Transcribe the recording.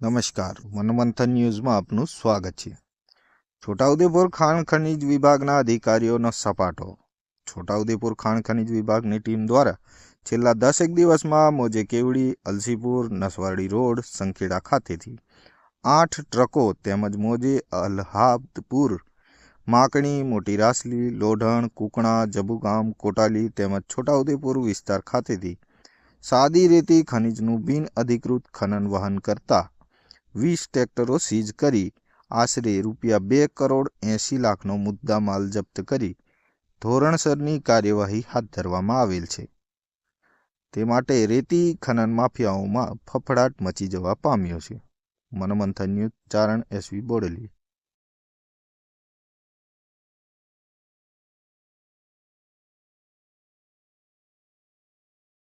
નમસ્કાર, મનમંથન ન્યૂઝમાં આપનું સ્વાગત છે। છોટાઉદેપુર ખાણ ખનીજ વિભાગના અધિકારીઓનો સપાટો। છોટાઉદેપુર ખાણ ખનીજ વિભાગની ટીમ દ્વારા છેલ્લા 10 દિવસમાં મોજે કેવડી, અલસીપુર, નસવાડી રોડ, સંખેડા ખાતેથી 8 ટ્રકો તેમજ મોજે, અલ્હાદપુર, માકણી, મોટી રાસલી, લોઢણ, કુકણા, જબુગામ, કોટાલી તેમજ છોટાઉદેપુર વિસ્તાર ખાતેથી સાદી રેતી ખનીજનું બિન અધિકૃત ખનન વહન કરતા 20 ટ્રેક્ટરો સીઝ કરી આશરે ₹2,80,00,000નો મુદ્દામાલ જપ્ત કરી ધોરણસરની કાર્યવાહી હાથ ધરવામાં આવેલ છે। તે માટે રેતી ખનન માફિયાઓમાં ફફડાટ મચી જવા પામ્યો છે। મનમંથન ન્યૂઝ, ચારણ, SV બોડેલી।